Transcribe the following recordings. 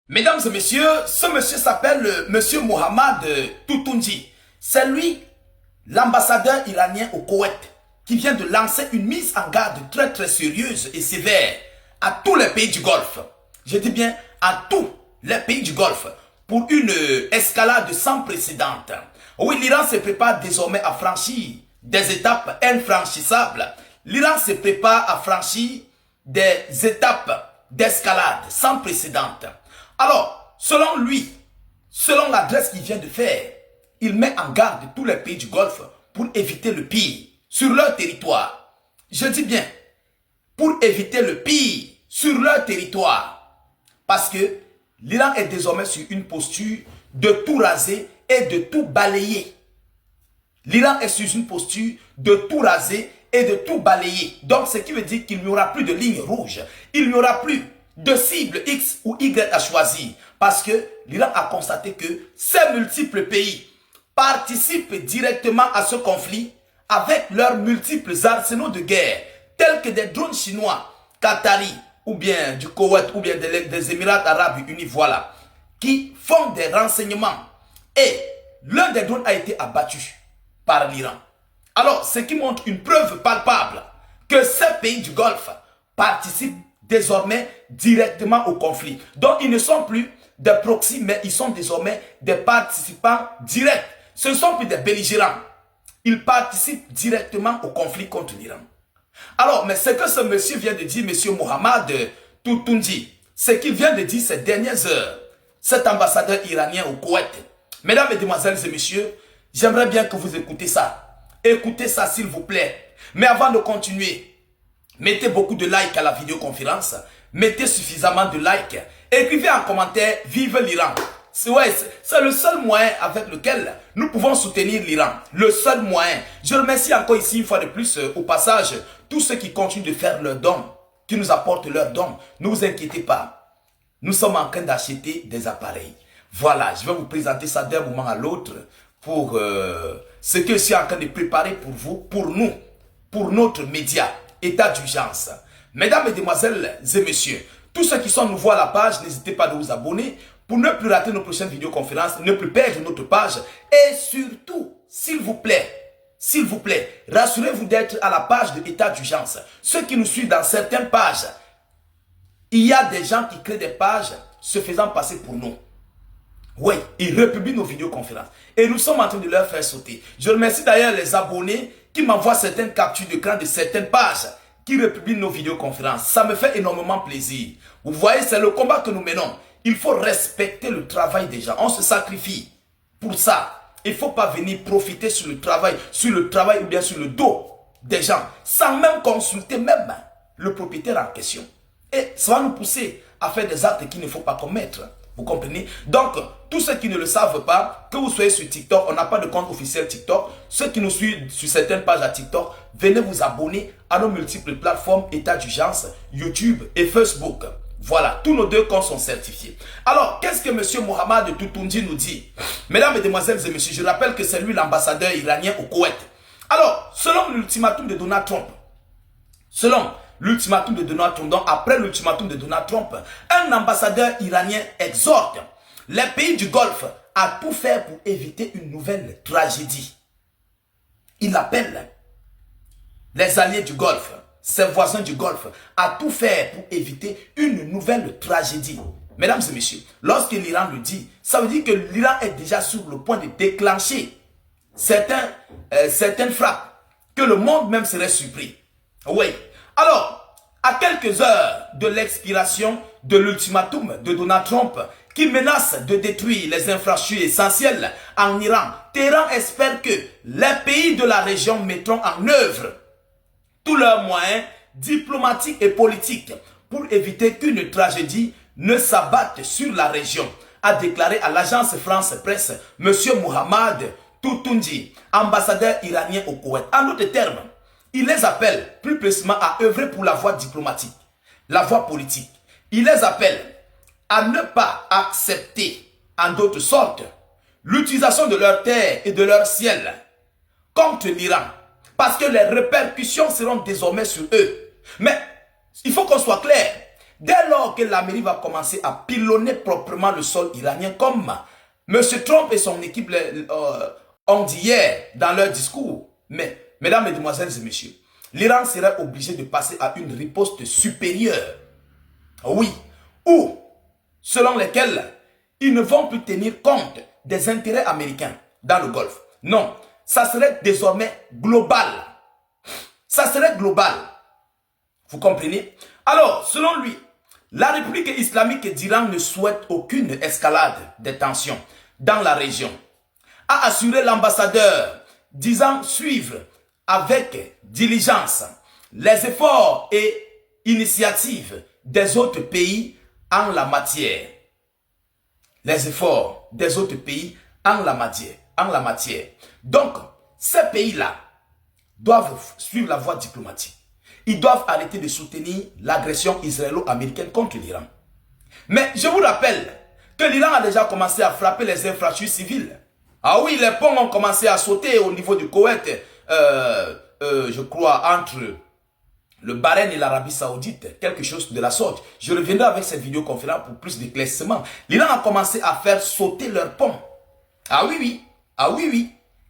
Mesdames et messieurs, ce monsieur s'appelle monsieur Mohamed Toutounji. C'est lui, l'ambassadeur iranien au Koweït, qui vient de lancer une mise en garde très très sérieuse et sévère à tous les pays du Golfe. Je dis bien à tous les pays du Golfe pour une escalade sans précédent. Oui, l'Iran se prépare désormais à franchir des étapes infranchissables. L'Iran se prépare à franchir des étapes d'escalade sans précédent. Alors, selon lui, selon l'adresse qu'il vient de faire, il met en garde tous les pays du Golfe pour éviter le pire sur leur territoire. Je dis bien, pour éviter le pire sur leur territoire. Parce que l'Iran est désormais sur une posture de tout raser et de tout balayer. L'Iran est sur une posture de tout raser et de tout balayer. Donc, ce qui veut dire qu'il n'y aura plus de ligne rouge. Il n'y aura plus de cible X ou Y à choisir. Parce que l'Iran a constaté que ces multiples pays participent directement à ce conflit avec leurs multiples arsenaux de guerre, tels que des drones chinois, qataris, ou bien du Koweït, ou bien des Émirats arabes unis, voilà, qui font des renseignements. Et l'un des drones a été abattu par l'Iran. Alors, ce qui montre une preuve palpable que ces pays du Golfe participent désormais directement au conflit. Donc, ils ne sont plus des proxys, mais ils sont désormais des participants directs. Ce ne sont plus des belligérants. Ils participent directement au conflit contre l'Iran. Alors, mais ce que ce monsieur vient de dire, monsieur Mohamed Toutounji, ce qu'il vient de dire ces dernières heures, cet ambassadeur iranien au Koweït. Mesdames, mesdemoiselles et messieurs, j'aimerais bien que vous écoutez ça. Écoutez ça s'il vous plaît. Mais avant de continuer, mettez beaucoup de likes à la vidéoconférence. Mettez suffisamment de likes. Écrivez en commentaire « Vive l'Iran ». C'est le seul moyen avec lequel nous pouvons soutenir l'Iran. Le seul moyen. Je remercie encore ici une fois de plus au passage tous ceux qui continuent de faire leurs dons, qui nous apportent leurs dons. Ne vous inquiétez pas. Nous sommes en train d'acheter des appareils. Voilà, je vais vous présenter ça d'un moment à l'autre pour ce que je suis en train de préparer pour vous, pour nous, pour notre média, état d'urgence. Mesdames, mesdemoiselles et messieurs, tous ceux qui sont nouveaux à la page, n'hésitez pas à vous abonner pour ne plus rater nos prochaines vidéoconférences, ne plus perdre notre page et surtout, s'il vous plaît, rassurez-vous d'être à la page de état d'urgence. Ceux qui nous suivent dans certaines pages, il y a des gens qui créent des pages se faisant passer pour nous. Oui, ils republient nos vidéoconférences et nous sommes en train de leur faire sauter. Je remercie d'ailleurs les abonnés qui m'envoient certaines captures d'écran de certaines pages qui republient nos vidéoconférences. Ça me fait énormément plaisir. Vous voyez, c'est le combat que nous menons. Il faut respecter le travail des gens. On se sacrifie pour ça. Il ne faut pas venir profiter sur le travail ou bien sur le dos des gens, sans même consulter même le propriétaire en question. Et ça va nous pousser à faire des actes qu'il ne faut pas commettre. Vous comprenez? Donc, tous ceux qui ne le savent pas, que vous soyez sur TikTok, on n'a pas de compte officiel TikTok. Ceux qui nous suivent sur certaines pages à TikTok, venez vous abonner à nos multiples plateformes état d'urgence, YouTube et Facebook. Voilà, tous nos deux comptes sont certifiés. Alors, qu'est-ce que M. Mohamed Toutounji nous dit? Mesdames, mesdemoiselles et messieurs, je rappelle que c'est lui l'ambassadeur iranien au Koweït. Alors, selon l'ultimatum de Donald Trump, donc après l'ultimatum de Donald Trump, un ambassadeur iranien exhorte les pays du Golfe à tout faire pour éviter une nouvelle tragédie. Il appelle les alliés du Golfe, ses voisins du Golfe, à tout faire pour éviter une nouvelle tragédie. Mesdames et messieurs, lorsque l'Iran le dit, ça veut dire que l'Iran est déjà sur le point de déclencher certaines frappes, que le monde même serait surpris. Oui. Alors, à quelques heures de l'expiration de l'ultimatum de Donald Trump, qui menace de détruire les infrastructures essentielles en Iran, Téhéran espère que les pays de la région mettront en œuvre tous leurs moyens diplomatiques et politiques pour éviter qu'une tragédie ne s'abatte sur la région, a déclaré à l'agence France Presse M. Mohamed Toutounji, ambassadeur iranien au Koweït. En d'autres termes, il les appelle plus précisément à œuvrer pour la voie diplomatique, la voie politique. Il les appelle à ne pas accepter, en d'autres sortes, l'utilisation de leurs terres et de leur ciel contre l'Iran. Parce que les répercussions seront désormais sur eux. Mais il faut qu'on soit clair. Dès lors que l'Amérique va commencer à pilonner proprement le sol iranien, comme M. Trump et son équipe ont dit hier dans leur discours, mais, mesdames, mesdemoiselles et messieurs, l'Iran serait obligé de passer à une riposte supérieure. Oui, ou selon lesquels ils ne vont plus tenir compte des intérêts américains dans le Golfe. Non, ça serait désormais global. Ça serait global. Vous comprenez? Alors, selon lui, la République islamique d'Iran ne souhaite aucune escalade des tensions dans la région. A assuré l'ambassadeur, disant suivre avec diligence les efforts et initiatives des autres pays en la matière. Les efforts des autres pays en la matière. Donc, ces pays-là doivent suivre la voie diplomatique. Ils doivent arrêter de soutenir l'agression israélo-américaine contre l'Iran. Mais je vous rappelle que l'Iran a déjà commencé à frapper les infrastructures civiles. Ah oui, les ponts ont commencé à sauter au niveau du Koweït, je crois, entre le Bahreïn et l'Arabie Saoudite, quelque chose de la sorte. Je reviendrai avec cette vidéoconférence pour plus d'éclaircissement. L'Iran a commencé à faire sauter leurs ponts. Ah oui,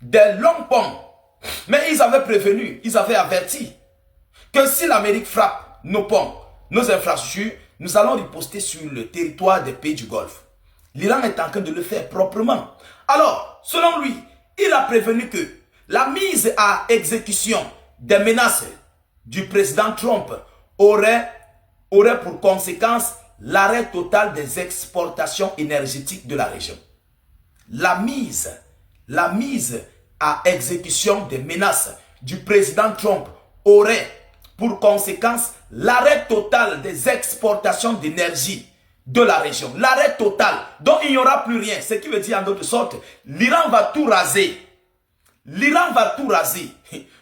des longs ponts. Mais ils avaient prévenu, ils avaient averti que si l'Amérique frappe nos ponts, nos infrastructures, nous allons riposter sur le territoire des pays du Golfe. L'Iran est en train de le faire proprement. Alors, selon lui, il a prévenu que la mise à exécution des menaces du président Trump aurait pour conséquence l'arrêt total des exportations énergétiques de la région. La mise à exécution des menaces du président Trump aurait pour conséquence l'arrêt total des exportations d'énergie de la région. L'arrêt total, dont il n'y aura plus rien. Ce qui veut dire en d'autres sorte, l'Iran va tout raser. L'Iran va tout raser.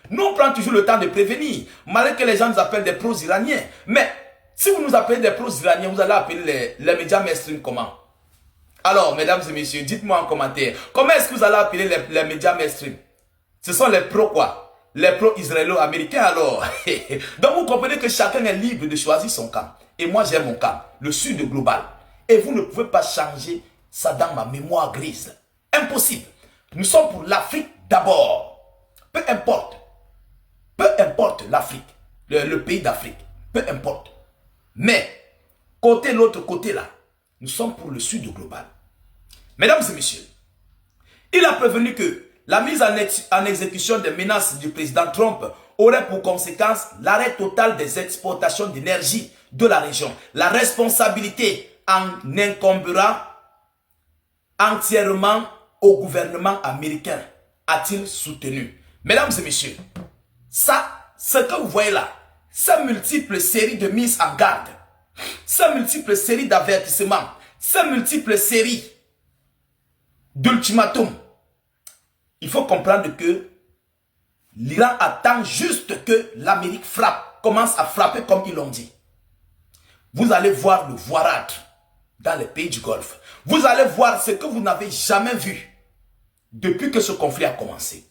Nous, on prend toujours le temps de prévenir, malgré que les gens nous appellent des pros-iraniens. Mais si vous nous appelez des pros-iraniens, vous allez appeler les médias mainstream comment? Alors, mesdames et messieurs, dites-moi en commentaire, comment est-ce que vous allez appeler les médias mainstream? Ce sont les pros quoi? Les pro-israélo-américains alors. Donc vous comprenez que chacun est libre de choisir son camp. Et moi j'ai mon camp, le sud global. Et vous ne pouvez pas changer ça dans ma mémoire grise. Impossible. Nous sommes pour l'Afrique d'abord. Peu importe l'Afrique, le pays d'Afrique, peu importe. Mais, côté l'autre côté là, nous sommes pour le sud global. Mesdames et messieurs, il a prévenu que la mise en exécution des menaces du président Trump aurait pour conséquence l'arrêt total des exportations d'énergie de la région. La responsabilité en incombera entièrement au gouvernement américain, a-t-il soutenu. Mesdames et messieurs, ça, ce que vous voyez là, ces multiples séries de mises en garde, ces multiples séries d'avertissements, ces multiples séries d'ultimatums, il faut comprendre que l'Iran attend juste que l'Amérique frappe, commence à frapper comme ils l'ont dit. Vous allez voir le voirâtre dans les pays du Golfe. Vous allez voir ce que vous n'avez jamais vu depuis que ce conflit a commencé.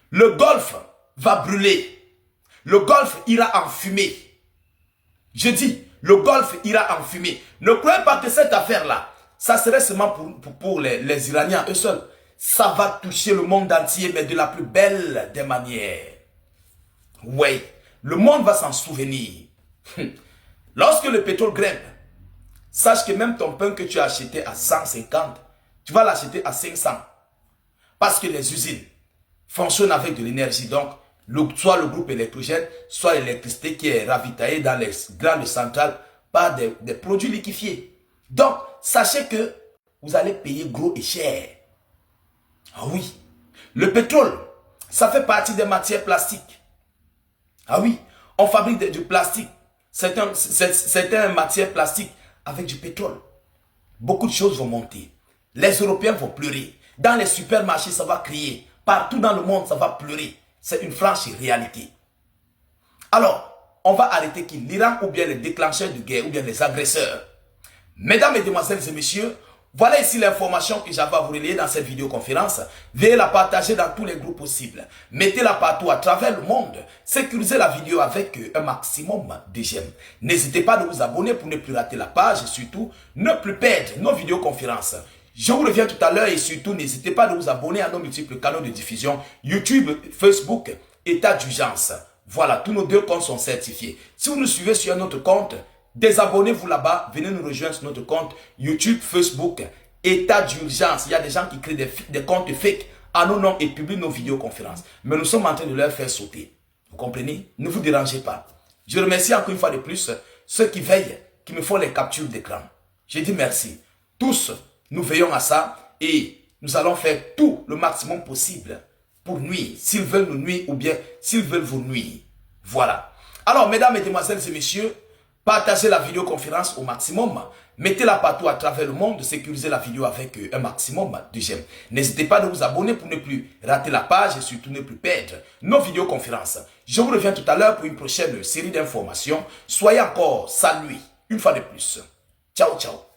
Le Golfe va brûler. Le Golfe ira en fumée. Je dis, le Golfe ira en fumée. Ne croyez pas que cette affaire-là, ça serait seulement pour les Iraniens eux seuls. Ça va toucher le monde entier, mais de la plus belle des manières. Oui, le monde va s'en souvenir. Lorsque le pétrole grimpe, sache que même ton pain que tu as acheté à 150, tu vas l'acheter à 500. Parce que les usines fonctionnent avec de l'énergie. Donc, soit le groupe électrogène, soit l'électricité qui est ravitaillée dans les grandes centrales par des produits liquéfiés. Donc, sachez que vous allez payer gros et cher. Ah oui, le pétrole, ça fait partie des matières plastiques. Ah oui, on fabrique du plastique. C'est une matière plastique avec du pétrole. Beaucoup de choses vont monter. Les Européens vont pleurer. Dans les supermarchés, ça va crier. Partout dans le monde, ça va pleurer. C'est une franche réalité. Alors, on va arrêter qui? L'Iran ou bien les déclencheurs de guerre ou bien les agresseurs. Mesdames, Mesdemoiselles et Messieurs, Voilà ici l'information que j'avais à vous relayer dans cette vidéoconférence. Veuillez la partager dans tous les groupes possibles. Mettez-la partout à travers le monde. Sécurisez la vidéo avec un maximum de j'aime. N'hésitez pas à vous abonner pour ne plus rater la page et surtout ne plus perdre nos vidéoconférences. Je vous reviens tout à l'heure et surtout n'hésitez pas à vous abonner à nos multiples canaux de diffusion YouTube, Facebook, état d'urgence. Voilà, tous nos 2 comptes sont certifiés. Si vous nous suivez sur un autre compte, désabonnez-vous là-bas, venez nous rejoindre sur notre compte YouTube, Facebook, état d'urgence. Il y a des gens qui créent des comptes fake à nos noms et publient nos vidéoconférences. Mais nous sommes en train de leur faire sauter. Vous comprenez? Ne vous dérangez pas. Je remercie encore une fois de plus ceux qui veillent, qui me font les captures d'écran. Je dis merci. Tous, nous veillons à ça et nous allons faire tout le maximum possible pour nuire, s'ils veulent nous nuire ou bien s'ils veulent vous nuire. Voilà. Alors, mesdames, mesdemoiselles et messieurs, partagez la vidéoconférence au maximum. Mettez-la partout à travers le monde. Sécurisez la vidéo avec un maximum de j'aime. N'hésitez pas à vous abonner pour ne plus rater la page et surtout ne plus perdre nos vidéoconférences. Je vous reviens tout à l'heure pour une prochaine série d'informations. Soyez encore salués une fois de plus. Ciao, ciao.